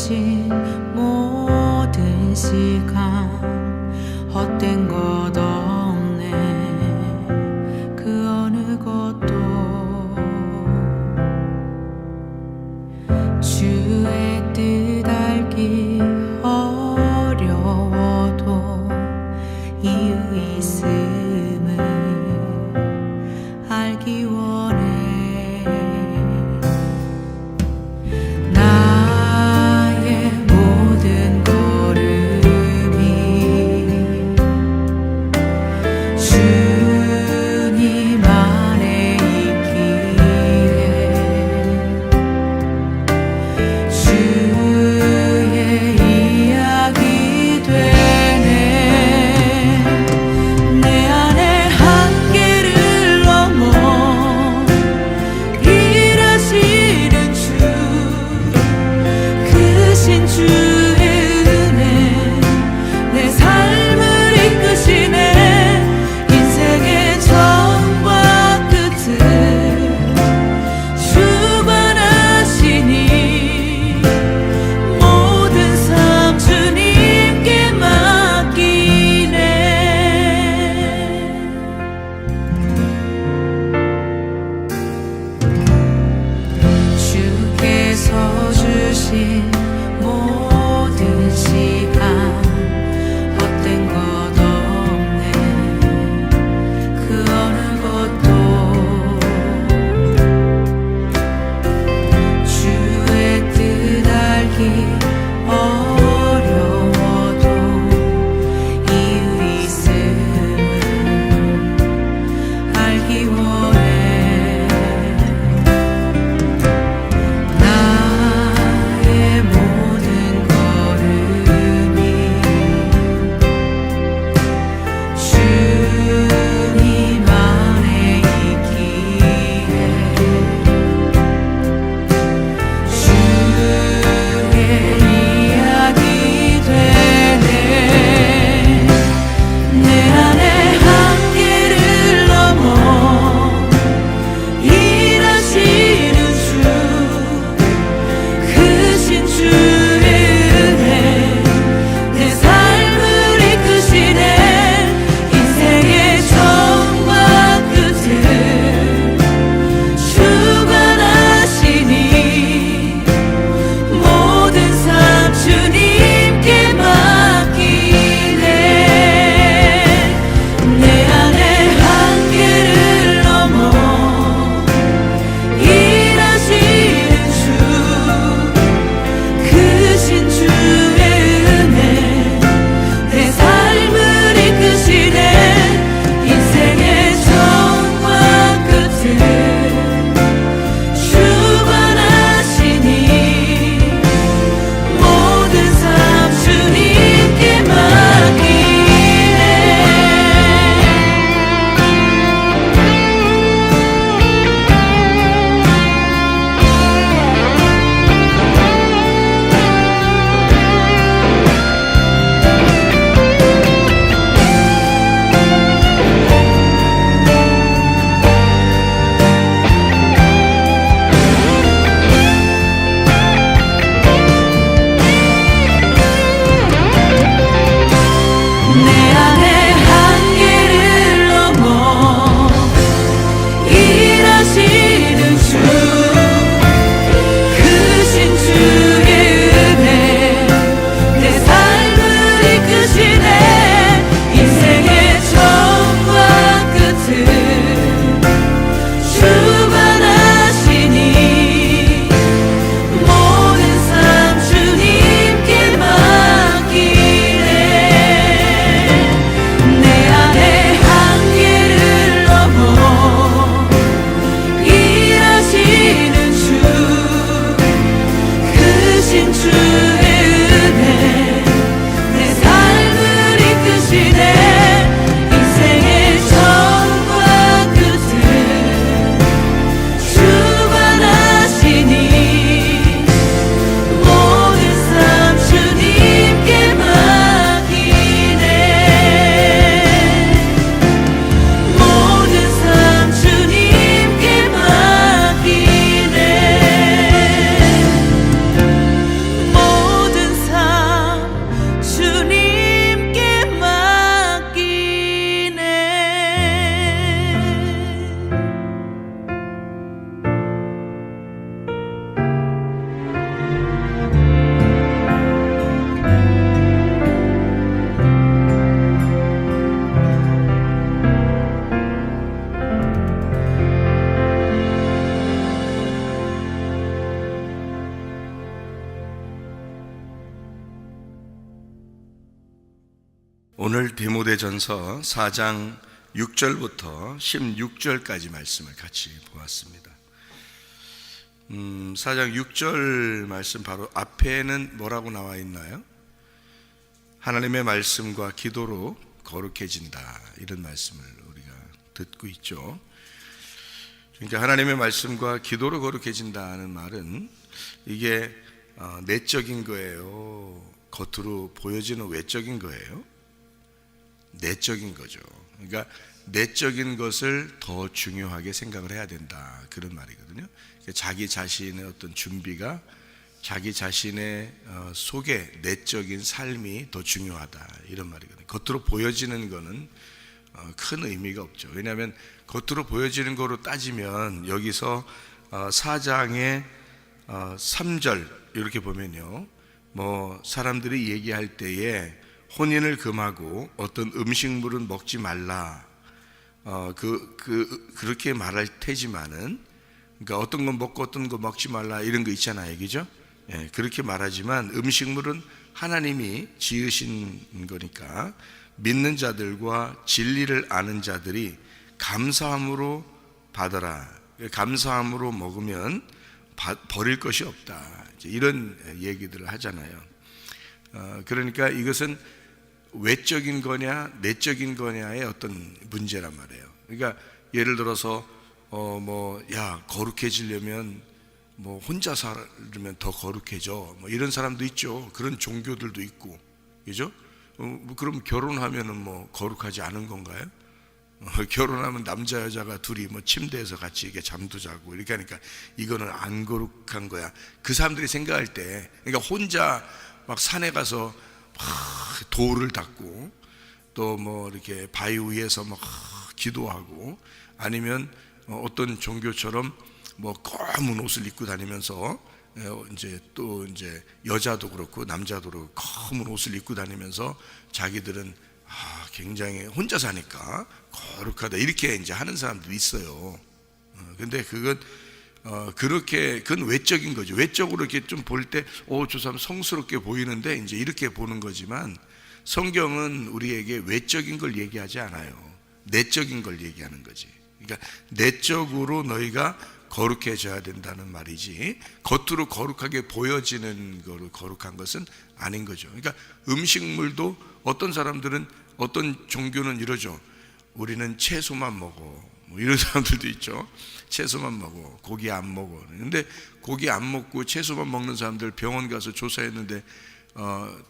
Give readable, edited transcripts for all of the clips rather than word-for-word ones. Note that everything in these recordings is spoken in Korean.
주신 모든 시간 헛된 것 없네. 그 어느 것도 주의 뜻 알기 어려워도 이유 있음을 알기 원해. 나의 모든 걸음이 오늘 디모데전서 4장 6절부터 16절까지 말씀을 같이 보았습니다. 4장 6절 말씀 바로 앞에는 뭐라고 나와 있나요? 하나님의 말씀과 기도로 거룩해진다, 이런 말씀을 우리가 듣고 있죠. 그러니까 하나님의 말씀과 기도로 거룩해진다는 말은 이게 내적인 거예요? 겉으로 보여지는 외적인 거예요? 내적인 거죠. 그러니까 내적인 것을 더 중요하게 생각을 해야 된다, 그런 말이거든요. 자기 자신의 어떤 준비가, 자기 자신의 속에 내적인 삶이 더 중요하다, 이런 말이거든요. 겉으로 보여지는 거는 큰 의미가 없죠. 왜냐하면 겉으로 보여지는 거로 따지면 여기서 4장의 3절 이렇게 보면요, 뭐 사람들이 얘기할 때에 혼인을 금하고 어떤 음식물은 먹지 말라, 그렇게 말할 테지만은, 그러니까 어떤 건 먹고 어떤 거 먹지 말라, 이런 거 있잖아요, 그죠? 예, 그렇게 말하지만 음식물은 하나님이 지으신 거니까 믿는 자들과 진리를 아는 자들이 감사함으로 받아라, 감사함으로 먹으면 버릴 것이 없다, 이런 얘기들을 하잖아요. 그러니까 이것은 외적인 거냐 내적인 거냐의 어떤 문제란 말이에요. 그러니까 예를 들어서 거룩해지려면 뭐 혼자 살면 더 거룩해져, 뭐 이런 사람도 있죠. 그런 종교들도 있고, 그죠? 그럼 결혼하면은 뭐 거룩하지 않은 건가요? 결혼하면 남자 여자가 둘이 뭐 침대에서 같이 이렇게 잠도 자고 이렇게 하니까 이거는 안 거룩한 거야, 그 사람들이 생각할 때. 그러니까 혼자 막 산에 가서 돌을 닦고, 또 뭐 이렇게 바위 위에서 막 기도하고, 아니면 어떤 종교처럼 뭐 검은 옷을 입고 다니면서, 이제 여자도 그렇고 남자도 그렇고 검은 옷을 입고 다니면서 자기들은 굉장히 혼자 사니까 거룩하다, 이렇게 이제 하는 사람도 있어요. 근데 그건 그건 외적인 거죠. 외적으로 이렇게 좀 볼 때, 저 사람 성스럽게 보이는데, 이제 이렇게 보는 거지만, 성경은 우리에게 외적인 걸 얘기하지 않아요. 내적인 걸 얘기하는 거지. 그러니까 내적으로 너희가 거룩해져야 된다는 말이지, 겉으로 거룩하게 보여지는 거로 거룩한 것은 아닌 거죠. 그러니까 음식물도 어떤 사람들은, 어떤 종교는 이러죠. 우리는 채소만 먹어, 뭐 이런 사람들도 있죠. 채소만 먹어, 고기 안 먹어. 근데 고기 안 먹고 채소만 먹는 사람들 병원 가서 조사했는데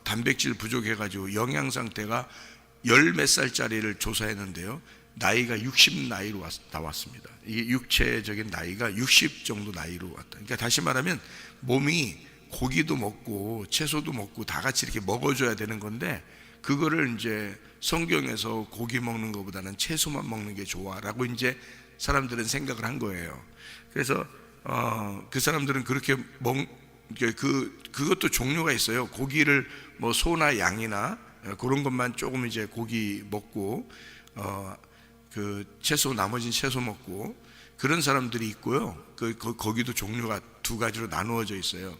단백질 부족해가지고 영양 상태가 열 몇 살짜리를 조사했는데요, 나이가 60 나이로 나왔습니다. 이게 육체적인 나이가 60 정도 나이로 왔다. 그러니까 다시 말하면 몸이 고기도 먹고 채소도 먹고 다 같이 이렇게 먹어줘야 되는 건데, 그거를 이제 성경에서 고기 먹는 것보다는 채소만 먹는 게 좋아라고 이제 사람들은 생각을 한 거예요. 그래서 그 사람들은 그렇게 그것도 종류가 있어요. 고기를 뭐 소나 양이나 그런 것만 조금 이제 고기 먹고, 그 채소, 나머지는 채소 먹고, 그런 사람들이 있고요. 거기도 종류가 두 가지로 나누어져 있어요.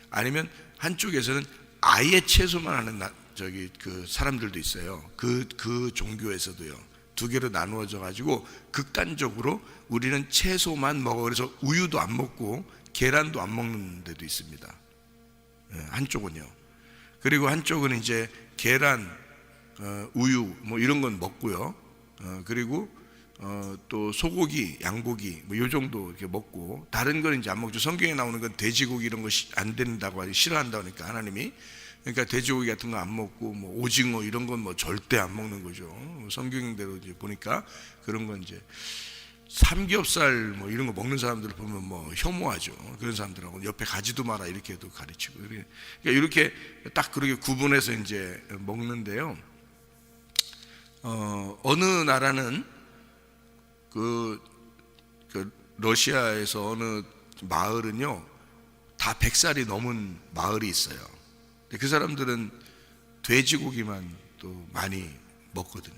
아니면 한쪽에서는 아예 채소만 하는 그 사람들도 있어요. 그 종교에서도요. 두 개로 나누어져 가지고 극단적으로 우리는 채소만 먹어, 그래서 우유도 안 먹고 계란도 안 먹는 데도 있습니다. 한쪽은요. 그리고 한쪽은 이제 계란, 우유 뭐 이런 건 먹고요. 그리고 또 소고기, 양고기 뭐 요 정도 이렇게 먹고, 다른 건 이제 안 먹죠. 성경에 나오는 건 돼지고기 이런 거 안 된다고 하지, 싫어한다고 하니까 하나님이. 그러니까 돼지고기 같은 거 안 먹고, 뭐 오징어 이런 건 뭐 절대 안 먹는 거죠. 성경대로 이제 보니까 그런 건 이제 삼겹살 뭐 이런 거 먹는 사람들을 보면 뭐 혐오하죠. 그런 사람들하고 옆에 가지도 마라 이렇게도 가르치고. 그러니까 이렇게 딱 그렇게 구분해서 이제 먹는데요. 어느 나라는 그 러시아에서 어느 마을은요, 다 100살이 넘은 마을이 있어요. 그 사람들은 돼지고기만 또 많이 먹거든요.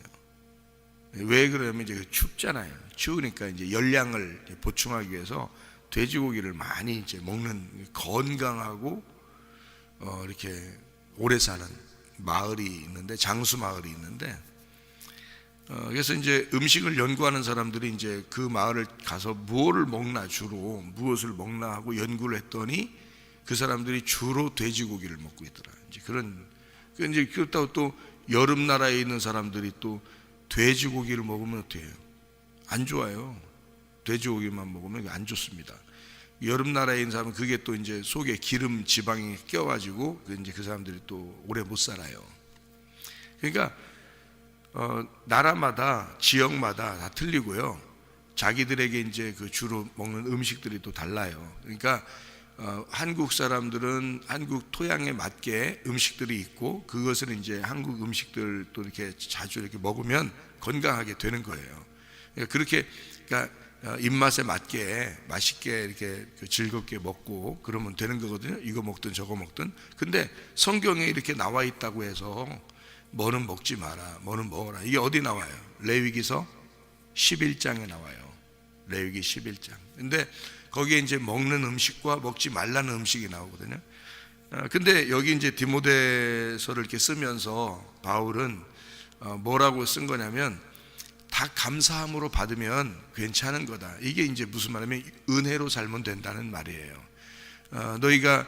왜 그러냐면 이제 춥잖아요. 추우니까 이제 열량을 보충하기 위해서 돼지고기를 많이 이제 먹는, 건강하고 이렇게 오래 사는 마을이 있는데, 장수 마을이 있는데, 그래서 이제 음식을 연구하는 사람들이 이제 그 마을을 가서 무엇을 먹나, 주로 무엇을 먹나 하고 연구를 했더니 그 사람들이 주로 돼지고기를 먹고 있더라. 이제 이제 그렇다고 또 여름 나라에 있는 사람들이 또 돼지고기를 먹으면 어때요? 안 좋아요. 돼지고기만 먹으면 안 좋습니다. 여름 나라에 있는 사람은 그게 또 이제 속에 기름 지방이 껴가지고 이제 그 사람들이 또 오래 못 살아요. 그러니까 나라마다 지역마다 다 틀리고요. 자기들에게 이제 그 주로 먹는 음식들이 또 달라요. 그러니까 한국 사람들은 한국 토양에 맞게 음식들이 있고 그것을 이제 한국 음식들 또 이렇게 자주 이렇게 먹으면 건강하게 되는 거예요. 그러니까 그렇게 입맛에 맞게 맛있게 이렇게 즐겁게 먹고 그러면 되는 거거든요. 이거 먹든 저거 먹든. 근데 성경에 이렇게 나와 있다고 해서 뭐는 먹지 마라, 뭐는 먹어라, 이게 어디 나와요? 레위기서 11장에 나와요. 레위기 11장. 근데 거기에 이제 먹는 음식과 먹지 말라는 음식이 나오거든요. 근데 여기 이제 디모데서를 이렇게 쓰면서 바울은 뭐라고 쓴 거냐면 다 감사함으로 받으면 괜찮은 거다. 이게 이제 무슨 말이냐면 은혜로 살면 된다는 말이에요. 너희가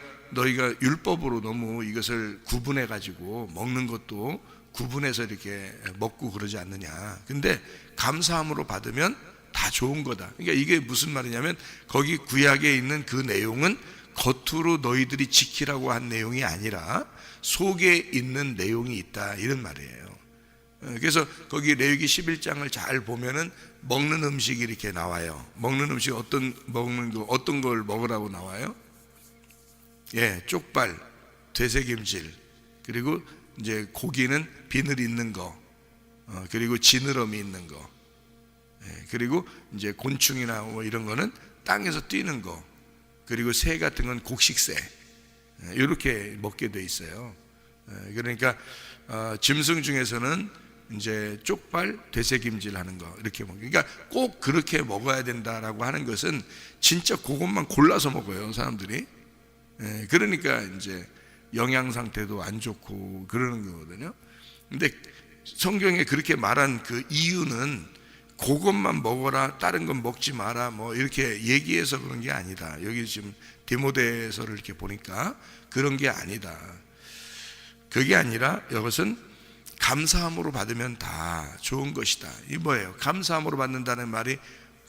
율법으로 너무 이것을 구분해 가지고 먹는 것도 구분해서 이렇게 먹고 그러지 않느냐. 근데 감사함으로 받으면 다 좋은 거다. 그러니까 이게 무슨 말이냐면 거기 구약에 있는 그 내용은 겉으로 너희들이 지키라고 한 내용이 아니라 속에 있는 내용이 있다, 이런 말이에요. 그래서 거기 레위기 11장을 잘 보면은 먹는 음식이 이렇게 나와요. 먹는 음식 어떤 걸 먹으라고 나와요? 예, 쪽발, 되새김질, 그리고 이제 고기는 비늘 있는 거, 그리고 지느러미 있는 거, 예, 그리고 이제 곤충이나 뭐 이런 거는 땅에서 뛰는 거, 그리고 새 같은 건 곡식새, 이렇게 먹게 돼 있어요. 그러니까 짐승 중에서는 이제 쪽발, 되새김질 하는 거 이렇게 먹어요. 그러니까 꼭 그렇게 먹어야 된다라고 하는 것은 진짜 그것만 골라서 먹어요, 사람들이. 그러니까 이제 영양 상태도 안 좋고 그러는 거거든요. 근데 성경에 그렇게 말한 그 이유는 그것만 먹어라, 다른 건 먹지 마라, 뭐 이렇게 얘기해서 그런 게 아니다. 여기 지금 디모데서를 이렇게 보니까 그런 게 아니다. 그게 아니라 이것은 감사함으로 받으면 다 좋은 것이다. 이 뭐예요? 감사함으로 받는다는 말이,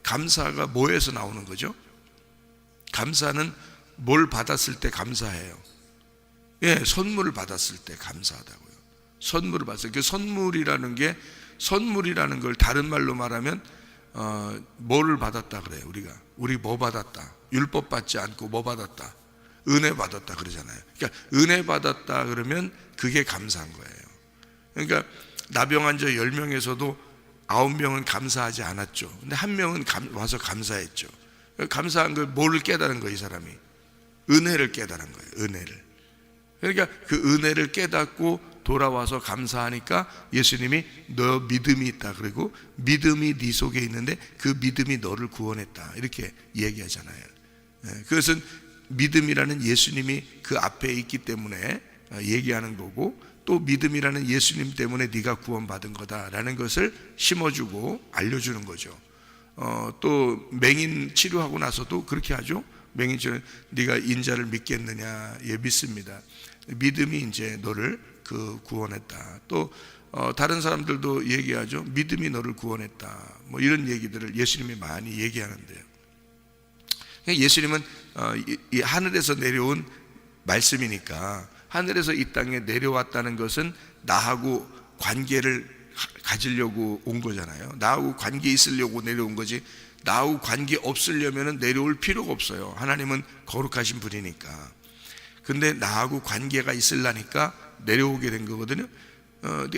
감사가 뭐에서 나오는 거죠? 감사는 뭘 받았을 때 감사해요? 예, 선물을 받았을 때 감사하다고요. 선물을 받았어요. 그 선물이라는 걸 다른 말로 말하면 뭐를 받았다 그래요? 우리 뭐 받았다? 율법 받지 않고 뭐 받았다? 은혜 받았다 그러잖아요. 그러니까 은혜 받았다 그러면 그게 감사한 거예요. 그러니까 나병 환자 10명에서도 9명은 감사하지 않았죠. 근데 1명은 와서 감사했죠. 감사한 걸 뭐를 깨달은 거예요, 이 사람이? 은혜를 깨달은 거예요, 은혜를. 그러니까 그 은혜를 깨닫고 돌아와서 감사하니까 예수님이 너 믿음이 있다, 그리고 믿음이 네 속에 있는데 그 믿음이 너를 구원했다, 이렇게 얘기하잖아요. 그것은 믿음이라는 예수님이 그 앞에 있기 때문에 얘기하는 거고, 또 믿음이라는 예수님 때문에 네가 구원받은 거다라는 것을 심어주고 알려주는 거죠. 또 맹인 치료하고 나서도 그렇게 하죠. 맹인 치료, 네가 인자를 믿겠느냐? 예, 믿습니다. 믿음이 이제 너를 구원했다. 또 다른 사람들도 얘기하죠. 믿음이 너를 구원했다. 뭐 이런 얘기들을 예수님이 많이 얘기하는데요. 예수님은 이 하늘에서 내려온 말씀이니까, 하늘에서 이 땅에 내려왔다는 것은 나하고 관계를 가지려고 온 거잖아요. 나하고 관계 있으려고 내려온 거지, 나하고 관계 없으려면 내려올 필요가 없어요. 하나님은 거룩하신 분이니까. 근데 나하고 관계가 있으려니까 내려오게 된 거거든요.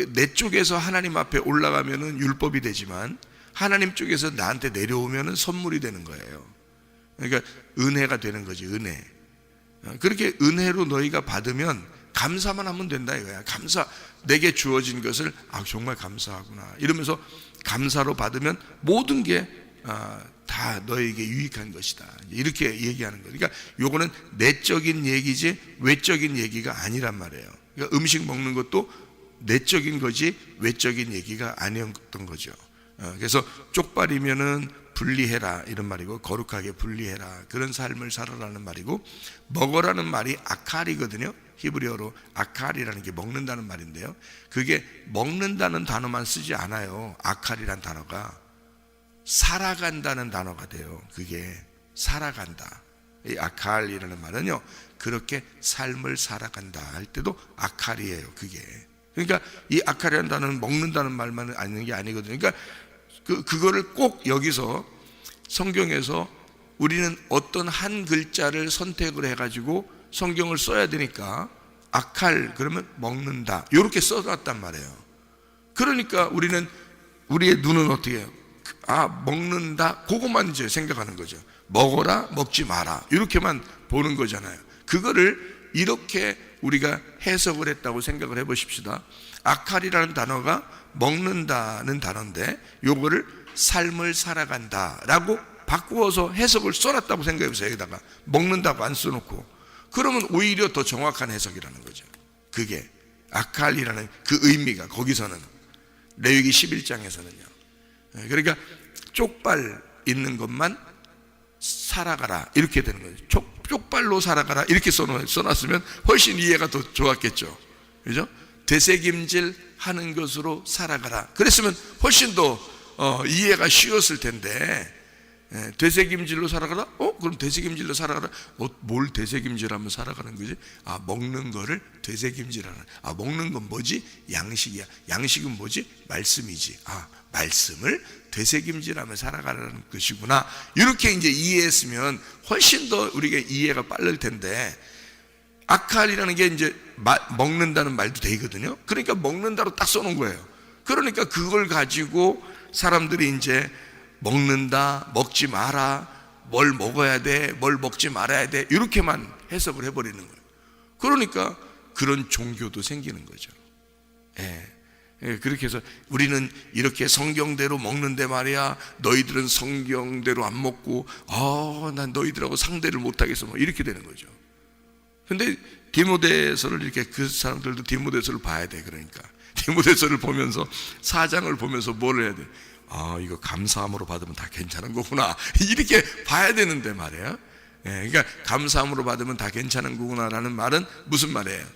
내 쪽에서 하나님 앞에 올라가면은 율법이 되지만 하나님 쪽에서 나한테 내려오면은 선물이 되는 거예요. 그러니까 은혜가 되는 거지, 은혜. 그렇게 은혜로 너희가 받으면 감사만 하면 된다 이거야. 감사, 내게 주어진 것을 정말 감사하구나 이러면서 감사로 받으면 모든 게 다 너에게 유익한 것이다, 이렇게 얘기하는 거예요. 그러니까 요거는 내적인 얘기지 외적인 얘기가 아니란 말이에요. 그러니까 음식 먹는 것도 내적인 거지 외적인 얘기가 아니었던 거죠. 그래서 쪽발이면은 분리해라 이런 말이고, 거룩하게 분리해라 그런 삶을 살아라는 말이고, 먹어라는 말이 아칼이거든요. 히브리어로 아칼이라는 게 먹는다는 말인데요, 그게 먹는다는 단어만 쓰지 않아요. 아칼이란 단어가 살아간다는 단어가 돼요. 그게 살아간다. 이 아칼이라는 말은요, 그렇게 삶을 살아간다 할 때도 아칼이에요. 그게 그러니까 이 아칼이라는 단어는 먹는다는 말만 아는 게 아니거든요. 그러니까 그거를 꼭 여기서 성경에서 우리는 어떤 한 글자를 선택을 해가지고 성경을 써야 되니까 아칼 그러면 먹는다 이렇게 써놨단 말이에요. 그러니까 우리의 눈은 어떻게 해요? 아, 먹는다 그것만 이제 생각하는 거죠. 먹어라 먹지 마라 이렇게만 보는 거잖아요. 그거를 이렇게 우리가 해석을 했다고 생각을 해보십시다. 아칼이라는 단어가 먹는다는 단어인데 요거를 삶을 살아간다 라고 바꾸어서 해석을 써놨다고 생각해보세요. 여기다가 먹는다고 안 써놓고, 그러면 오히려 더 정확한 해석이라는 거죠. 그게 아칼이라는 그 의미가 거기서는 레위기 11장에서는요 그러니까 쪽발 있는 것만 살아가라 이렇게 되는 거죠. 쪽발로 살아가라 이렇게 써놨으면 훨씬 이해가 더 좋았겠죠. 그죠? 되새김질 하는 것으로 살아가라 그랬으면 훨씬 더 이해가 쉬웠을 텐데, 되새김질로 살아가라? 그럼 되새김질로 살아가라? 뭘 되새김질하면 살아가는 거지? 아, 먹는 거를 되새김질하는. 아, 먹는 건 뭐지? 양식이야. 양식은 뭐지? 말씀이지. 아, 말씀을 되새김질하며 살아가라는 것이구나. 이렇게 이제 이해했으면 훨씬 더 우리가 이해가 빠를 텐데, 아칼이라는 게 이제 먹는다는 말도 되거든요. 그러니까 먹는다로 딱 써놓은 거예요. 그러니까 그걸 가지고 사람들이 이제 먹는다, 먹지 마라, 뭘 먹어야 돼, 뭘 먹지 말아야 돼 이렇게만 해석을 해버리는 거예요. 그러니까 그런 종교도 생기는 거죠. 그렇게 해서 우리는 이렇게 성경대로 먹는데 말이야, 너희들은 성경대로 안 먹고 난 너희들하고 상대를 못하겠어 뭐 이렇게 되는 거죠. 근데 디모데서를 이렇게 그 사람들도 디모데서를 봐야 돼. 그러니까 디모데서를 보면서 4장을 보면서 뭘 해야 돼? 아, 이거 감사함으로 받으면 다 괜찮은 거구나 이렇게 봐야 되는데 말이에요. 그러니까 감사함으로 받으면 다 괜찮은 거구나라는 말은 무슨 말이에요?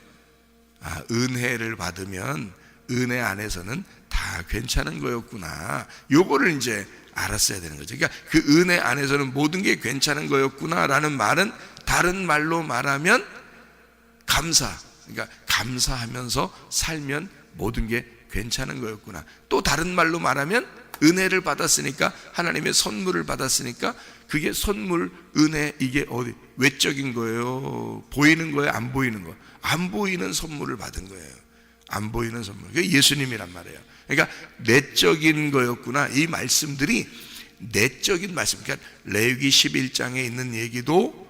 아, 은혜를 받으면 은혜 안에서는 다 괜찮은 거였구나, 요거를 이제 알았어야 되는 거죠. 그러니까 그 은혜 안에서는 모든 게 괜찮은 거였구나라는 말은 다른 말로 말하면 감사, 그러니까 감사하면서 살면 모든 게 괜찮은 거였구나. 또 다른 말로 말하면 은혜를 받았으니까, 하나님의 선물을 받았으니까 그게 선물, 은혜, 이게 어디 외적인 거예요? 보이는 거예요? 안 보이는 거예요? 안 보이는 선물을 받은 거예요. 안 보이는 선물. 그게 예수님이란 말이에요. 그러니까 내적인 거였구나. 이 말씀들이 내적인 말씀. 그러니까 레위기 11장에 있는 얘기도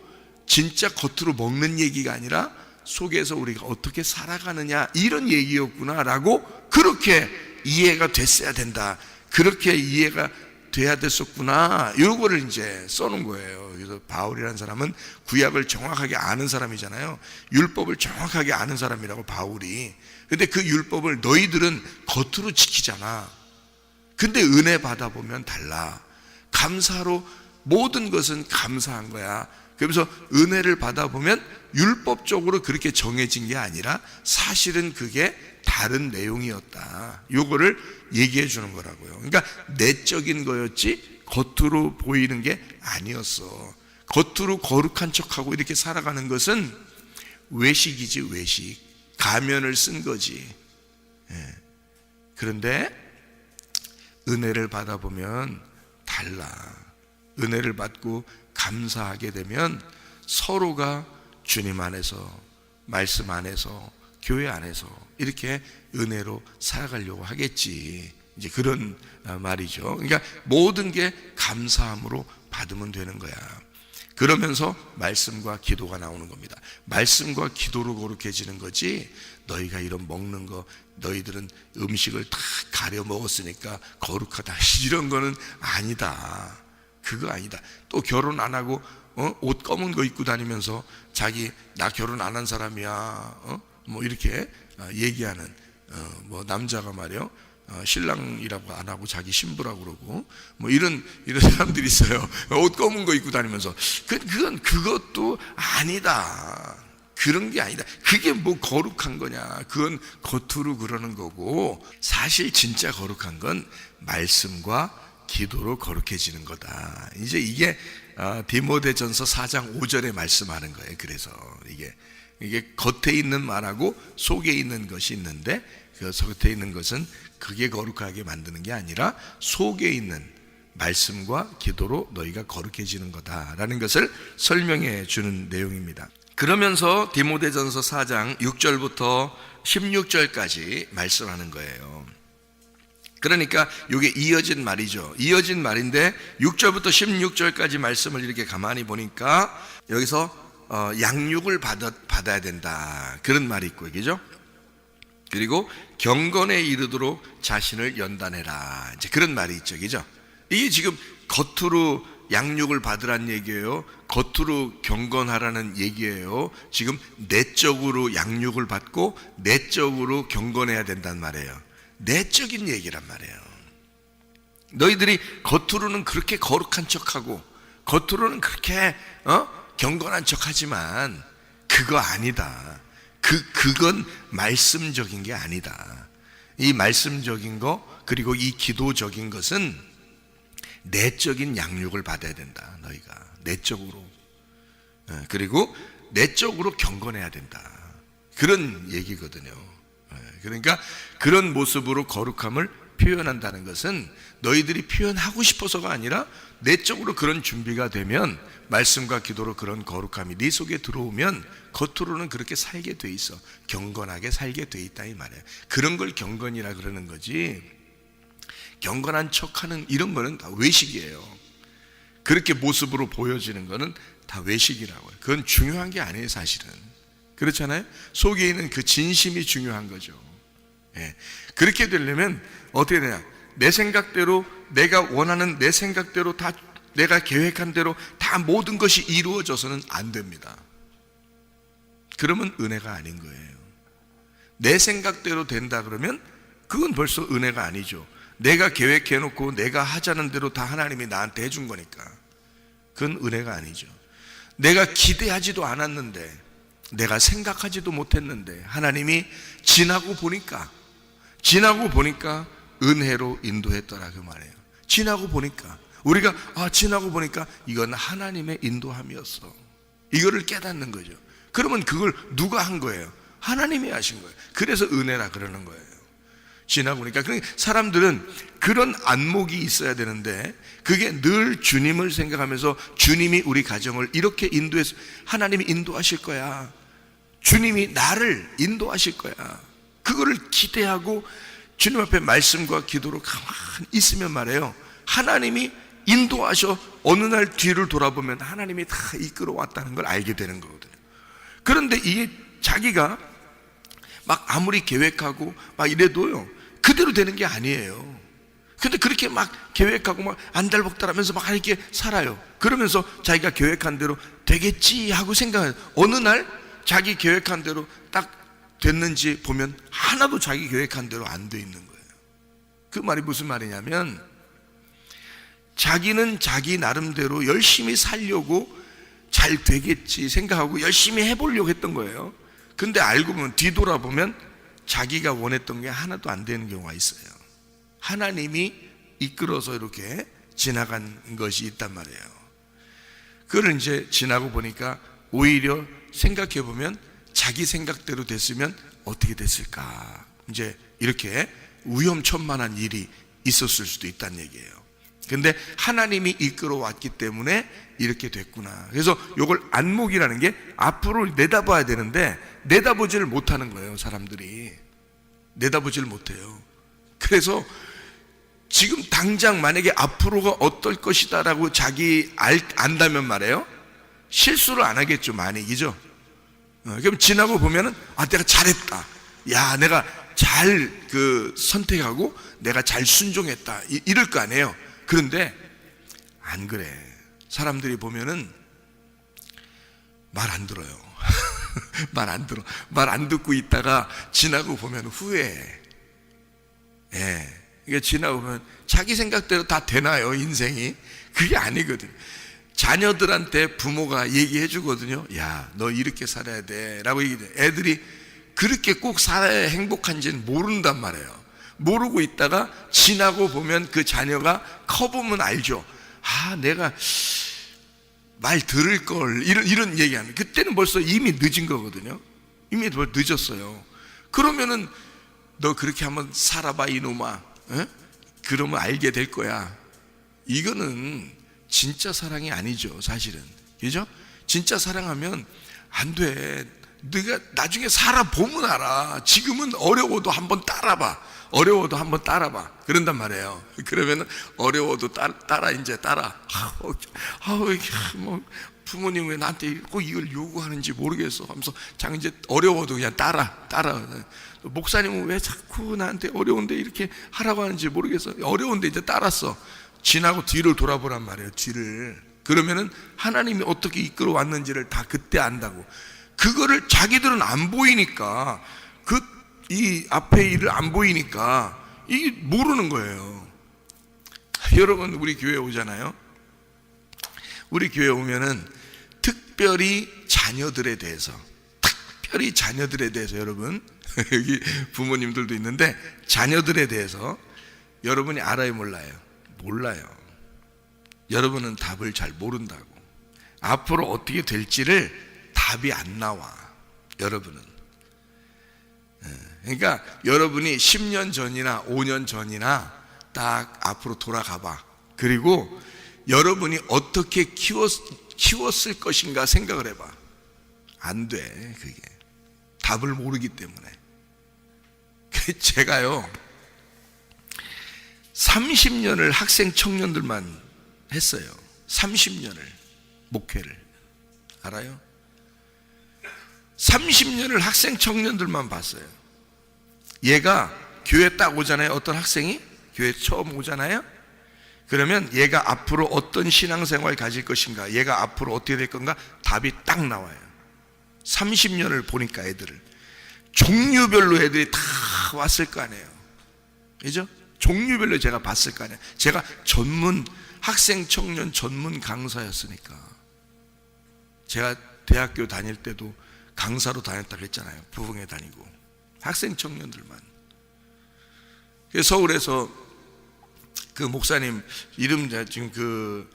진짜 겉으로 먹는 얘기가 아니라 속에서 우리가 어떻게 살아가느냐 이런 얘기였구나라고 그렇게 이해가 됐어야 된다. 그렇게 이해가 돼야 됐었구나. 요거를 이제 써놓은 거예요. 그래서 바울이라는 사람은 구약을 정확하게 아는 사람이잖아요. 율법을 정확하게 아는 사람이라고, 바울이. 근데 그 율법을 너희들은 겉으로 지키잖아. 근데 은혜 받아보면 달라. 감사로 모든 것은 감사한 거야. 그래서 은혜를 받아보면 율법적으로 그렇게 정해진 게 아니라 사실은 그게 다른 내용이었다. 요거를 얘기해 주는 거라고요. 그러니까 내적인 거였지 겉으로 보이는 게 아니었어. 겉으로 거룩한 척하고 이렇게 살아가는 것은 외식이지, 외식. 가면을 쓴 거지. 그런데 은혜를 받아보면 달라. 은혜를 받고 감사하게 되면 서로가 주님 안에서, 말씀 안에서, 교회 안에서 이렇게 은혜로 살아가려고 하겠지. 이제 그런 말이죠. 그러니까 모든 게 감사함으로 받으면 되는 거야. 그러면서 말씀과 기도가 나오는 겁니다. 말씀과 기도로 거룩해지는 거지, 너희가 이런 먹는 거, 너희들은 음식을 다 가려 먹었으니까 거룩하다 이런 거는 아니다. 그거 아니다. 또 결혼 안 하고 옷 검은 거 입고 다니면서 자기 나 결혼 안 한 사람이야, 뭐 이렇게 얘기하는 뭐 남자가 말이요 신랑이라고 안 하고 자기 신부라고 그러고 뭐 이런 사람들이 있어요. 옷 검은 거 입고 다니면서 그것도 아니다. 그런 게 아니다. 그게 뭐 거룩한 거냐? 그건 겉으로 그러는 거고 사실 진짜 거룩한 건 말씀과 기도로 거룩해지는 거다. 이제 이게 디모데전서 4장 5절에 말씀하는 거예요. 그래서 이게 겉에 있는 말하고 속에 있는 것이 있는데 그 겉에 있는 것은 그게 거룩하게 만드는 게 아니라 속에 있는 말씀과 기도로 너희가 거룩해지는 거다라는 것을 설명해 주는 내용입니다. 그러면서 디모데전서 4장 6절부터 16절까지 말씀하는 거예요. 그러니까 이게 이어진 말이죠. 이어진 말인데 6절부터 16절까지 말씀을 이렇게 가만히 보니까 여기서 양육을 받아야 된다 그런 말이 있고, 그죠? 그리고 경건에 이르도록 자신을 연단해라, 이제 그런 말이 있죠, 그죠? 이게 지금 겉으로 양육을 받으란 얘기예요. 겉으로 경건하라는 얘기예요. 지금 내적으로 양육을 받고 내적으로 경건해야 된단 말이에요. 내적인 얘기란 말이에요. 너희들이 겉으로는 그렇게 거룩한 척하고 겉으로는 그렇게 경건한 척하지만 그거 아니다. 그건 말씀적인 게 아니다. 이 말씀적인 거 그리고 이 기도적인 것은 내적인 양육을 받아야 된다. 너희가 내적으로 그리고 내적으로 경건해야 된다. 그런 얘기거든요. 그러니까 그런 모습으로 거룩함을 표현한다는 것은 너희들이 표현하고 싶어서가 아니라 내적으로 그런 준비가 되면 말씀과 기도로 그런 거룩함이 네 속에 들어오면 겉으로는 그렇게 살게 돼 있어. 경건하게 살게 돼 있다 이 말이에요. 그런 걸 경건이라 그러는 거지, 경건한 척하는 이런 거는 다 외식이에요. 그렇게 모습으로 보여지는 거는 다 외식이라고요. 그건 중요한 게 아니에요 사실은. 그렇잖아요. 속에 있는 그 진심이 중요한 거죠. 그렇게 되려면 어떻게 되냐, 내 생각대로 내가 원하는 내 생각대로 다 내가 계획한 대로 다 모든 것이 이루어져서는 안 됩니다. 그러면 은혜가 아닌 거예요. 내 생각대로 된다 그러면 그건 벌써 은혜가 아니죠. 내가 계획해놓고 내가 하자는 대로 다 하나님이 나한테 해준 거니까 그건 은혜가 아니죠. 내가 기대하지도 않았는데 내가 생각하지도 못했는데 하나님이 지나고 보니까 은혜로 인도했더라 그 말이에요. 지나고 보니까 우리가 지나고 보니까 이건 하나님의 인도함이었어. 이거를 깨닫는 거죠. 그러면 그걸 누가 한 거예요? 하나님이 하신 거예요. 그래서 은혜라 그러는 거예요. 지나고 보니까. 그러니까 사람들은 그런 안목이 있어야 되는데 그게 늘 주님을 생각하면서 주님이 우리 가정을 이렇게 인도해서 하나님이 인도하실 거야, 주님이 나를 인도하실 거야, 그거를 기대하고 주님 앞에 말씀과 기도로 가만히 있으면 말해요, 하나님이 인도하셔 어느 날 뒤를 돌아보면 하나님이 다 이끌어 왔다는 걸 알게 되는 거거든요. 그런데 이게 자기가 막 아무리 계획하고 막 이래도요 그대로 되는 게 아니에요. 근데 그렇게 막 계획하고 막 안달복달하면서 막 이렇게 살아요. 그러면서 자기가 계획한 대로 되겠지 하고 생각해요. 어느 날 자기 계획한 대로 딱 됐는지 보면 하나도 자기 계획한 대로 안 돼 있는 거예요. 그 말이 무슨 말이냐면 자기는 자기 나름대로 열심히 살려고 잘 되겠지 생각하고 열심히 해보려고 했던 거예요. 근데 알고 보면 뒤돌아보면 자기가 원했던 게 하나도 안 되는 경우가 있어요. 하나님이 이끌어서 이렇게 지나간 것이 있단 말이에요. 그걸 이제 지나고 보니까 오히려 생각해 보면 자기 생각대로 됐으면 어떻게 됐을까, 이제 이렇게 위험천만한 일이 있었을 수도 있다는 얘기예요. 근데 하나님이 이끌어 왔기 때문에 이렇게 됐구나. 그래서 이걸 안목이라는 게 앞으로 내다봐야 되는데 내다보지를 못하는 거예요. 사람들이 내다보지를 못해요. 그래서 지금 당장 만약에 앞으로가 어떨 것이다 라고 자기 안다면 말이에요, 실수를 안 하겠죠 많이, 그죠? 그럼 지나고 보면은 내가 잘했다, 야 내가 잘 선택하고 내가 잘 순종했다 이럴 거 아니에요. 그런데 안 그래. 사람들이 보면은 말 안 들어요. 말 안 들어. 말 안 듣고 있다가 지나고 보면 후회해. 예. 이게 지나고 보면 자기 생각대로 다 되나요, 인생이? 그게 아니거든. 자녀들한테 부모가 얘기해 주거든요. 야, 너 이렇게 살아야 돼. 라고 얘기해. 애들이 그렇게 꼭 살아야 행복한지는 모른단 말이에요. 모르고 있다가 지나고 보면 그 자녀가 커보면 알죠. 아, 내가 말 들을 걸. 이런 얘기하는. 그때는 벌써 이미 늦은 거거든요. 이미 늦었어요. 그러면은 너 그렇게 한번 살아봐, 이놈아. 에? 그러면 알게 될 거야. 이거는 진짜 사랑이 아니죠, 사실은. 그죠? 진짜 사랑하면 안 돼. 네가 나중에 살아보면 알아. 지금은 어려워도 한번 따라봐. 어려워도 한번 따라봐. 그런단 말이에요. 그러면은 어려워도 따라 이제 따라. 뭐 부모님 왜 나한테 꼭 이걸 요구하는지 모르겠어 하면서 이제 어려워도 그냥 따라. 목사님은 왜 자꾸 나한테 어려운데 이렇게 하라고 하는지 모르겠어. 어려운데 이제 따랐어. 지나고 뒤를 돌아보란 말이에요. 뒤를. 그러면은 하나님이 어떻게 이끌어 왔는지를 다 그때 안다고. 그거를 자기들은 안 보이니까, 이 앞에 일을 안 보이니까 이게 모르는 거예요. 여러분, 우리 교회 오잖아요. 우리 교회 오면은 특별히 자녀들에 대해서 여러분 여기 부모님들도 있는데 자녀들에 대해서 여러분이 알아요, 몰라요? 몰라요. 여러분은 답을 잘 모른다고. 앞으로 어떻게 될지를 답이 안 나와, 여러분은. 그러니까 여러분이 10년 전이나 5년 전이나 딱 앞으로 돌아가 봐. 그리고 여러분이 어떻게 키웠을 것인가 생각을 해봐. 안 돼, 그게. 답을 모르기 때문에. 제가요 30년을 학생 청년들만 했어요. 30년을 목회를. 알아요? 30년을 학생 청년들만 봤어요. 얘가 교회 딱 오잖아요. 어떤 학생이 교회 처음 오잖아요. 그러면 얘가 앞으로 어떤 신앙생활을 가질 것인가, 얘가 앞으로 어떻게 될 건가 답이 딱 나와요. 30년을 보니까 애들을 종류별로 애들이 다 왔을 거 아니에요. 그죠? 종류별로 제가 봤을 거 아니에요. 제가 학생 청년 전문 강사였으니까. 제가 대학교 다닐 때도 강사로 다녔다고 했잖아요. 부흥회 다니고. 학생 청년들만. 서울에서 그 목사님 이름, 지금 그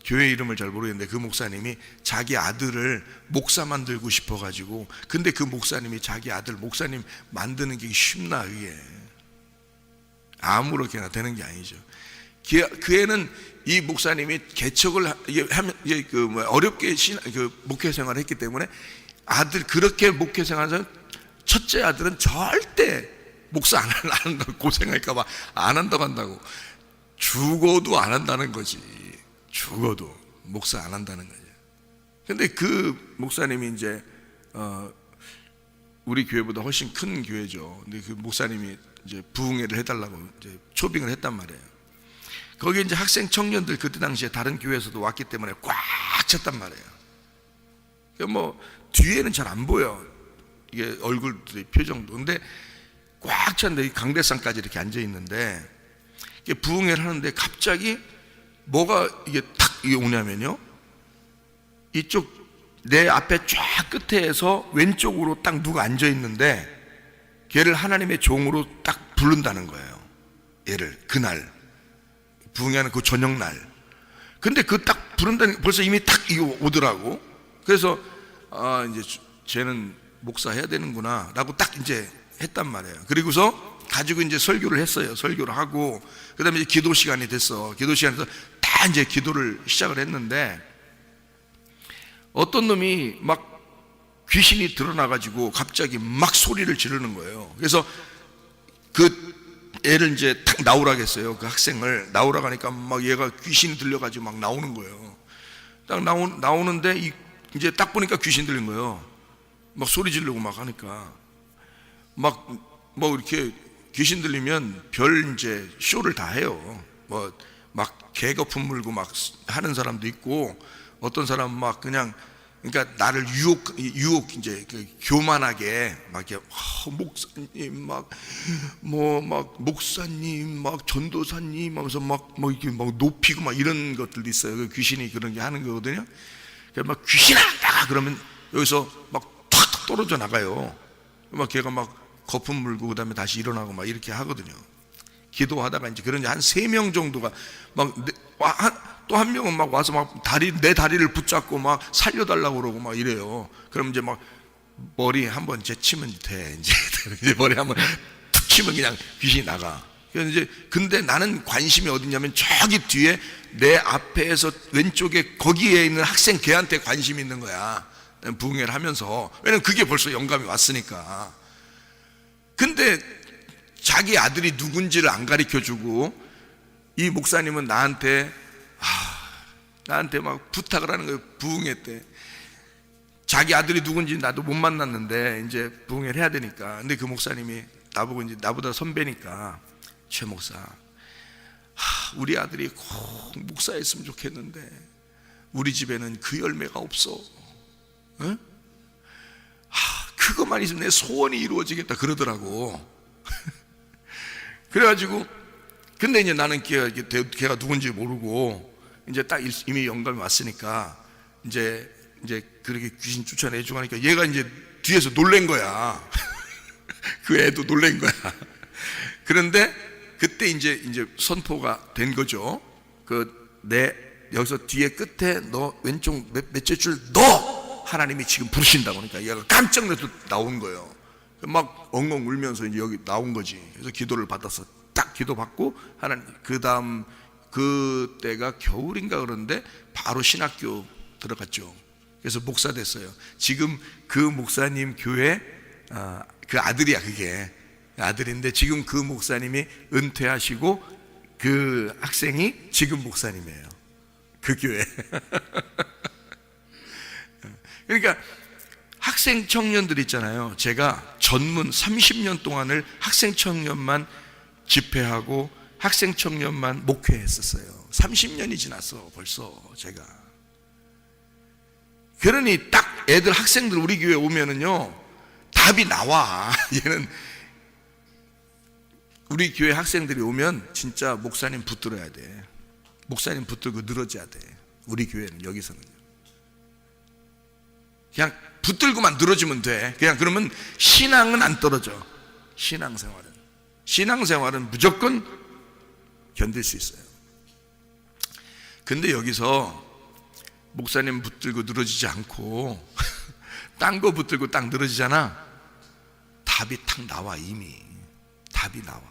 교회 이름을 잘 모르겠는데, 그 목사님이 자기 아들을 목사 만들고 싶어가지고, 근데 그 목사님이 자기 아들 목사님 만드는 게 쉽나, 그게. 아무렇게나 되는 게 아니죠. 그 애는 이 목사님이 개척을 하면 어렵게 목회 생활을 했기 때문에 아들, 그렇게 목회 생활을, 첫째 아들은 절대 목사 안 한다고, 고생할까봐 안 한다고 한다고. 죽어도 안 한다는 거지. 죽어도 목사 안 한다는 거죠. 근데 그 목사님이 이제 우리 교회보다 훨씬 큰 교회죠. 근데 그 목사님이 이제 부흥회를 해달라고 이제 초빙을 했단 말이에요. 거기 이제 학생 청년들 그때 당시에 다른 교회에서도 왔기 때문에 꽉 찼단 말이에요. 뭐 뒤에는 잘 안 보여, 이게 얼굴들의 표정도. 근데 꽉 찼는데 강대상까지 이렇게 앉아 있는데, 이게 부흥회를 하는데 갑자기 뭐가 이게 오냐면요, 이쪽 내 앞에 쫙 끝에서 왼쪽으로 딱 누가 앉아 있는데, 걔를 하나님의 종으로 딱 부른다는 거예요. 얘를 그날 부흥회하는 그 저녁 날. 근데 그 딱 부른다는, 벌써 이미 딱 이거 오더라고. 그래서 이제 쟤는 목사 해야 되는구나 라고 딱 이제 했단 말이에요. 그리고서 가지고 이제 설교를 했어요. 설교를 하고, 그 다음에 이제 기도 시간이 됐어. 기도 시간에서 다 이제 기도를 시작을 했는데, 어떤 놈이 막 귀신이 드러나가지고 갑자기 막 소리를 지르는 거예요. 그래서 그 애를 이제 탁 나오라고 했어요. 그 학생을 나오라고 하니까 막 얘가 귀신이 들려가지고 막 나오는 거예요. 딱 나오는데 이제 딱 보니까 귀신 들린 거예요. 막 소리 지르고 막 하니까 뭐 이렇게 귀신 들리면 별 이제 쇼를 다 해요. 뭐 막 개거품 물고 막 하는 사람도 있고, 어떤 사람은 막 그냥 그러니까 나를 유혹 이제 교만하게 막 이렇게 목사님 막 목사님 막 전도사님 하면서 막 이렇게 막 높이고 막 이런 것들도 있어요. 그 귀신이 그런 게 하는 거거든요. 그러니까 막 귀신아 나가 그러면 여기서 막 탁 떨어져 나가요. 막 걔가 막 거품 물고 그다음에 다시 일어나고 막 이렇게 하거든요. 기도하다가 이제 그런 한 3명 정도가 막 또 한 명은 막 와서 막 내 다리를 붙잡고 막 살려달라고 그러고 막 이래요. 그럼 이제 막 머리 한번 제치면 돼. 이제 머리 한번 툭 치면 그냥 귀신이 나가. 그래서 이제 근데 나는 관심이 어디냐면 저기 뒤에 내 앞에서 왼쪽에 거기에 있는 학생 걔한테 관심이 있는 거야. 부흥회를 하면서. 왜냐면 그게 벌써 영감이 왔으니까. 근데 자기 아들이 누군지를 안 가르쳐주고 이 목사님은 나한테 막 부탁을 하는 거예요. 부흥회 때 자기 아들이 누군지 나도 못 만났는데 이제 부흥회를 해야 되니까. 근데 그 목사님이 나보고 이제 나보다 선배니까 최 목사, 우리 아들이 꼭 목사였으면 좋겠는데 우리 집에는 그 열매가 없어. 응? 그것만 있으면 내 소원이 이루어지겠다 그러더라고. 그래가지고 근데 이제 나는 걔가 누군지 모르고 이제 딱 이미 영감이 왔으니까 이제 그렇게 귀신 쫓아내주고 하니까 얘가 이제 뒤에서 놀란 거야. 그 애도 놀란 거야. 그런데 그때 이제 선포가 된 거죠. 여기서 뒤에 끝에 너 왼쪽 몇째 줄 너 하나님이 지금 부르신다고 하니까 얘가 깜짝 놀라서 나온 거예요. 막 엉엉 울면서 이제 여기 나온 거지. 그래서 기도를 받았어. 딱 기도 받고 하나님 그다음 그때가 겨울인가 그런데 바로 신학교 들어갔죠. 그래서 목사 됐어요. 지금 그 목사님 교회 그 아들이야. 그게 아들인데 지금 그 목사님이 은퇴하시고 그 학생이 지금 목사님이에요. 그 교회. 그러니까 학생 청년들 있잖아요. 제가 전문 30년 동안을 학생 청년만 집회하고 학생 청년만 목회했었어요. 30년이 지났어 벌써 제가. 그러니 딱 애들 학생들 우리 교회 오면은요 답이 나와. 얘는 우리 교회 학생들이 오면 진짜 목사님 붙들어야 돼. 목사님 붙들고 늘어져야 돼. 우리 교회는 여기서는요. 그냥 붙들고만 늘어지면 돼. 그냥 그러면 신앙은 안 떨어져. 신앙생활은 무조건 견딜 수 있어요. 근데 여기서 목사님 붙들고 늘어지지 않고 딴 거 붙들고 딱 늘어지잖아. 답이 탁 나와. 이미 답이 나와.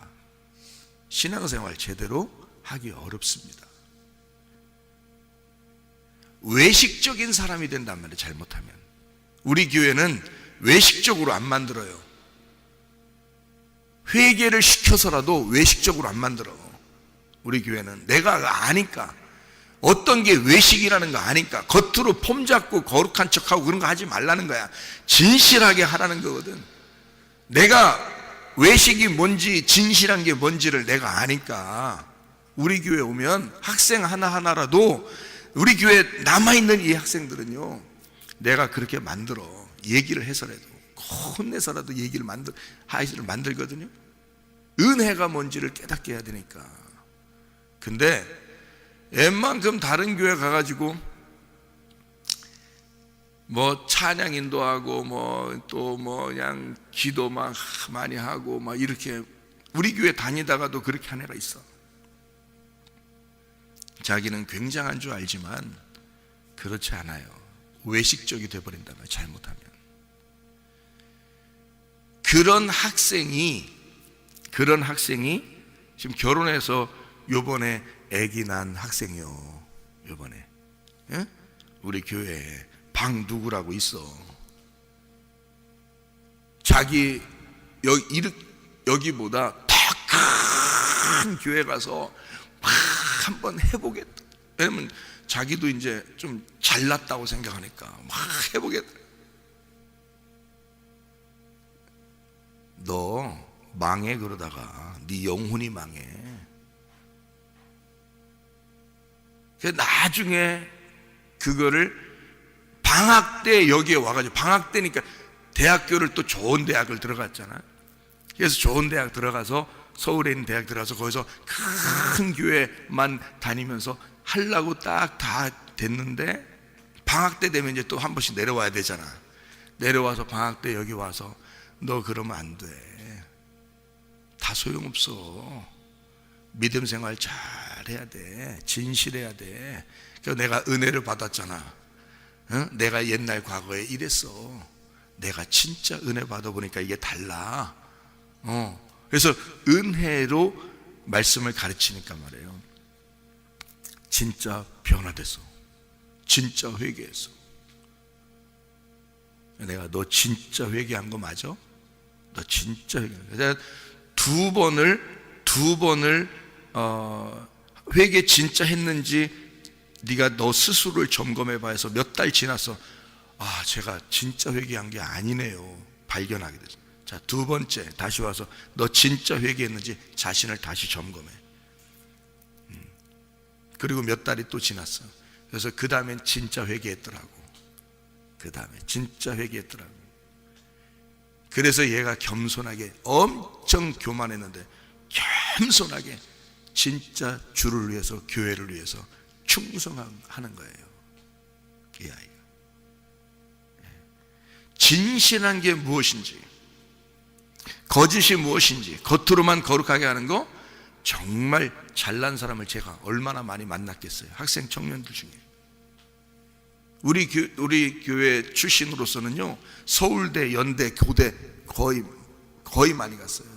신앙생활 제대로 하기 어렵습니다. 외식적인 사람이 된단 말이에요. 잘못하면. 우리 교회는 외식적으로 안 만들어요. 회개를 시켜서라도 외식적으로 안 만들어. 우리 교회는 내가 아니까, 어떤 게 외식이라는 거 아니까 겉으로 폼 잡고 거룩한 척하고 그런 거 하지 말라는 거야. 진실하게 하라는 거거든. 내가 외식이 뭔지 진실한 게 뭔지를 내가 아니까 우리 교회 오면 학생 하나하나라도, 우리 교회에 남아있는 이 학생들은요 내가 그렇게 만들어. 얘기를 해서라도 혼내서라도 얘기를 만들거든요. 은혜가 뭔지를 깨닫게 해야 되니까. 근데 웬만큼 다른 교회 가가지고 뭐 찬양 인도하고 뭐 또 뭐 그냥 기도 막 많이 하고 막 이렇게, 우리 교회 다니다가도 그렇게 한 애가 있어. 자기는 굉장한 줄 알지만 그렇지 않아요. 외식적이 돼버린단 말이에요. 잘못하면. 그런 학생이 지금 결혼해서 요번에 아기 난 학생이요. 요번에 우리 교회에 방누구라고 있어. 자기 여기보다 더 큰 교회 가서 막 한번 해보겠다. 왜냐면 자기도 이제 좀 잘났다고 생각하니까 막 해보겠다. 너 망해. 그러다가 네 영혼이 망해. 나중에 그거를 방학 때 여기에 와가지고, 방학 때니까 대학교를 또 좋은 대학을 들어갔잖아. 그래서 좋은 대학 들어가서, 서울에 있는 대학 들어가서 거기서 큰 교회만 다니면서 하려고 딱 다 됐는데, 방학 때 되면 이제 또 한 번씩 내려와야 되잖아. 내려와서 방학 때 여기 와서 너 그러면 안 돼. 다 소용없어. 믿음 생활 잘 해야 돼. 진실해야 돼. 그래서 내가 은혜를 받았잖아. 내가 옛날 과거에 이랬어. 내가 진짜 은혜 받아보니까 이게 달라. 그래서 은혜로 말씀을 가르치니까 말이에요, 진짜 변화됐어. 진짜 회개했어. 내가 너 진짜 회개한 거 맞아? 너 진짜 회개한 거. 두 번을 회개 진짜 했는지 네가 너 스스로를 점검해 봐서 몇 달 지났어. 아, 제가 진짜 회개한 게 아니네요. 발견하게 됐어. 자, 두 번째 다시 와서 너 진짜 회개했는지 자신을 다시 점검해. 그리고 몇 달이 또 지났어. 그래서 그 다음엔 진짜 회개했더라고. 그 다음에 진짜 회개했더라고. 그래서 얘가 겸손하게, 엄청 교만했는데 겸손하게 진짜 주를 위해서, 교회를 위해서 충성하는 거예요, 이 아이가. 진실한 게 무엇인지, 거짓이 무엇인지, 겉으로만 거룩하게 하는 거, 정말 잘난 사람을 제가 얼마나 많이 만났겠어요. 학생 청년들 중에. 우리 교회 출신으로서는요, 서울대, 연대, 고대 거의 많이 갔어요.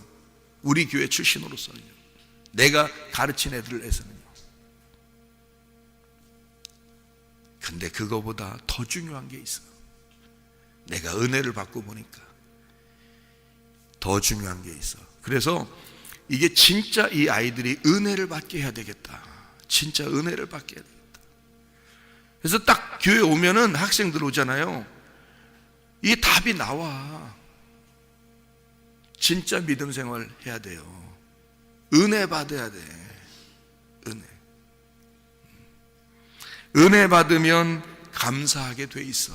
우리 교회 출신으로서는요, 내가 가르친 애들에서는요. 근데 그거보다 더 중요한 게 있어. 내가 은혜를 받고 보니까 더 중요한 게 있어. 그래서 이게 진짜 이 아이들이 은혜를 받게 해야 되겠다. 진짜 은혜를 받게 해야 되겠다. 그래서 딱 교회 오면은 학생들 오잖아요. 이 답이 나와. 진짜 믿음 생활 해야 돼요. 은혜 받아야 돼. 은혜 받으면 감사하게 돼 있어.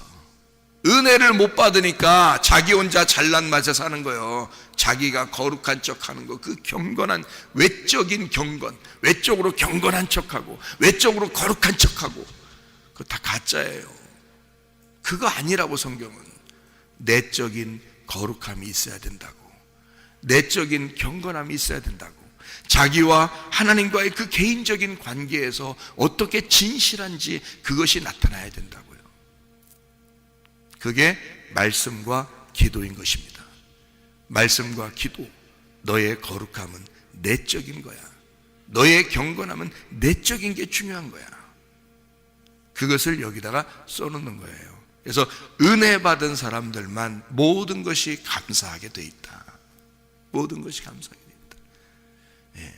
은혜를 못 받으니까 자기 혼자 잘난 맛에 사는 거예요. 자기가 거룩한 척하는 거, 그 경건한 외적인 경건, 외적으로 경건한 척하고 외적으로 거룩한 척하고, 그거 다 가짜예요. 그거 아니라고. 성경은 내적인 거룩함이 있어야 된다고, 내적인 경건함이 있어야 된다고. 자기와 하나님과의 그 개인적인 관계에서 어떻게 진실한지 그것이 나타나야 된다고요. 그게 말씀과 기도인 것입니다. 말씀과 기도, 너의 거룩함은 내적인 거야. 너의 경건함은 내적인 게 중요한 거야. 그것을 여기다가 써놓는 거예요. 그래서 은혜 받은 사람들만 모든 것이 감사하게 돼 있다. 모든 것이 감사하게 돼 있다.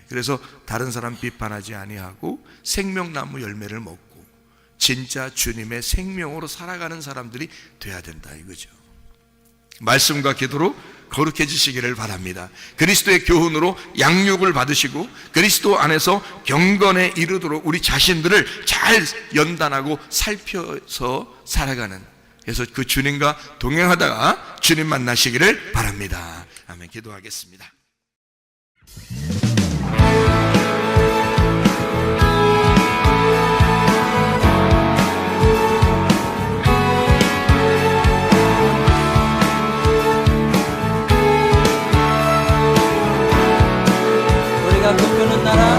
그래서 다른 사람 비판하지 아니하고 생명나무 열매를 먹고 진짜 주님의 생명으로 살아가는 사람들이 돼야 된다, 이거죠. 말씀과 기도로 거룩해지시기를 바랍니다. 그리스도의 교훈으로 양육을 받으시고 그리스도 안에서 경건에 이르도록 우리 자신들을 잘 연단하고 살펴서 살아가는, 그래서 그 주님과 동행하다가 주님 만나시기를 바랍니다. 아멘. 기도하겠습니다. 우리가 꿈꾸는 나라,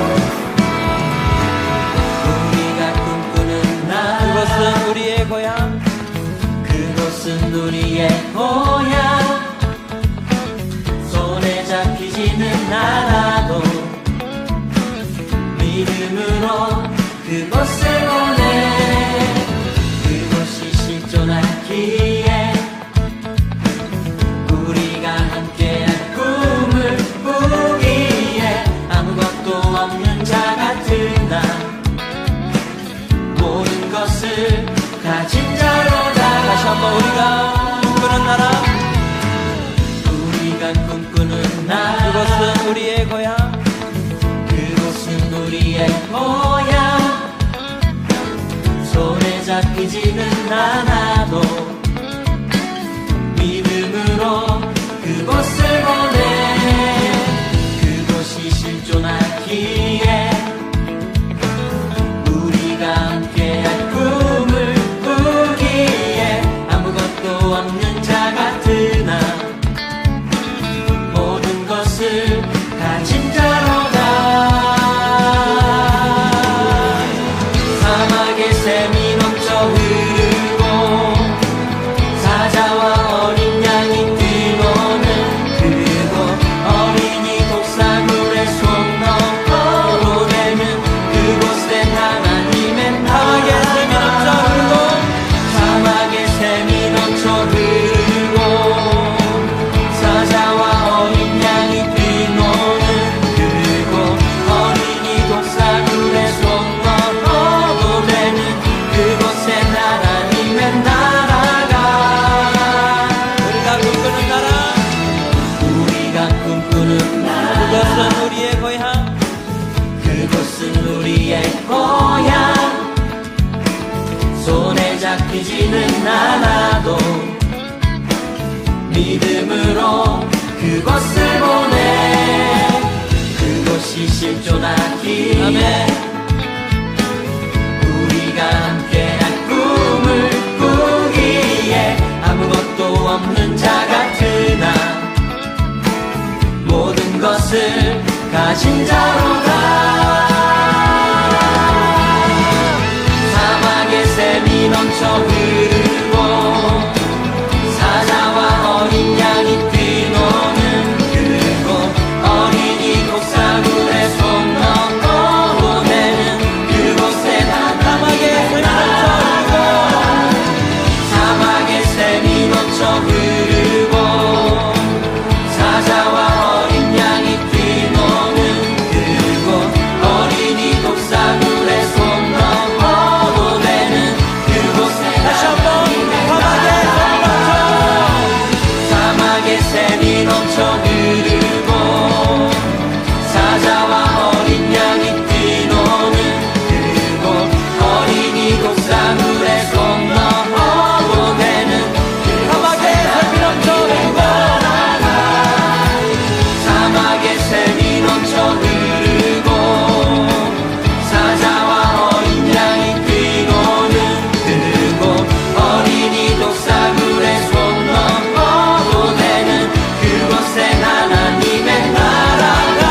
우리가 꿈꾸는 나라, 그것은 우리의 고향, 그것은 우리의 고향. 손에 잡히지는 않아도 믿음으로 그곳을 보내. 그것이 실존하기에 우리가 함께한 꿈을 꾸기에 아무것도 없는 자 같은 나, 모든 것을 가진 자로다. 다시 한번 우리가 꿈꾸는 나라, 우리가 꿈꾸는 나라, 그것은 우리의 고향, 그곳은 우리의 고향. 잡히지는 않아도 믿음으로 그곳을 보내 그곳이 실존하기에 우리가 함께할 꿈을 꾸기에 아무것도 없는 자 같으나 모든 것을 가진 자로다. 사막의 샘이 넘쳐 흐르고 사자와 어린 양이 뛰노는 그곳 어린이 독사물의 손 넘어 되는 그곳엔 하나님의 사막의 샘이 넘쳐 흐르고 사자와 어린 양이 뛰노는 그곳 어린이 독사물의 손 넘어도 되는 그곳엔 하나님의 나라가 우리가 꿈꾸는 나라 그것은 우리의 고향 그곳은 우리의 고향 손에 잡히지는 않아도 믿음으로 그곳을 보내 그곳이 실존하기에 우리가 함께한 꿈을 꾸기에 아무것도 없는 자 같으나 모든 것을 가진 자로다. 사막의 샘이 넘쳐 흐르고 사자와 어린 양이 뛰노는 그곳 어린이 독사물의 손 넘어 보내는 그곳에 사막의 샘이 넘쳐 흐르고 사자와 어린 양이 뛰노는 그곳 어린이 독사물의 손 넘어 보내는 그곳에 사막의 샘이 넘쳐 흐르고 사자와 어린 양이 뛰노는 그곳 어린이 독사물의 손 넘어 보내는 그곳에 사막의 샘이 넘쳐 흐르고 사자와 어린 양이 뛰노는 그곳 어린이 독사물의 손 넘어 보내는 그곳엔 하나님의 나라가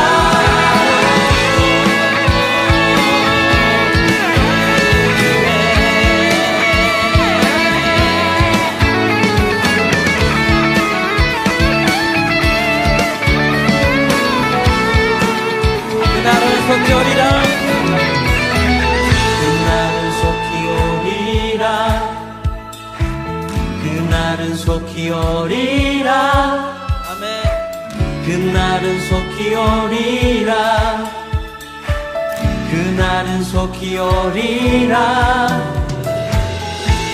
그날은 속히 오리라 그날은 속히 오리라 그날은 속히 오리라 아멘 그날은 속히 오리라 그날은 속히 오리라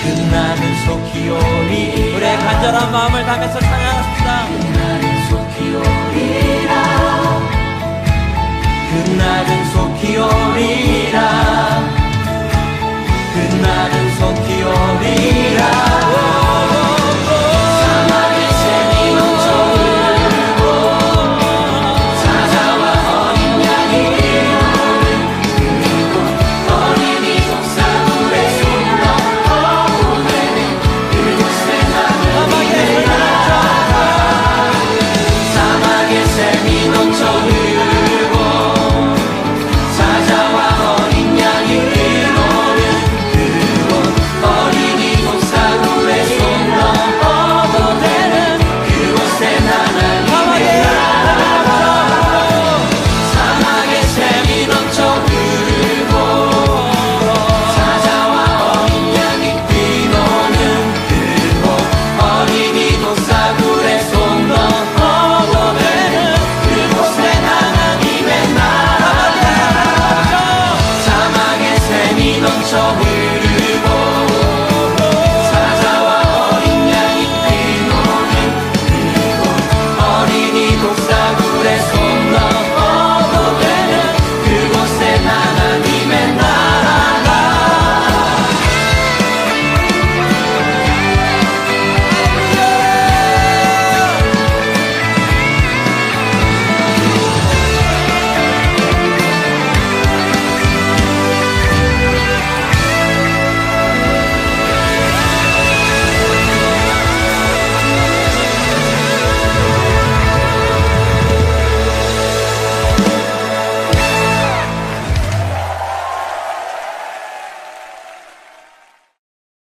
그날은 속히 오리라 우리의 간절한 마음을 담아서 찬양합시다. 그날은 속히 오리라 그날은 속히 오리라 그날은 속히 오리라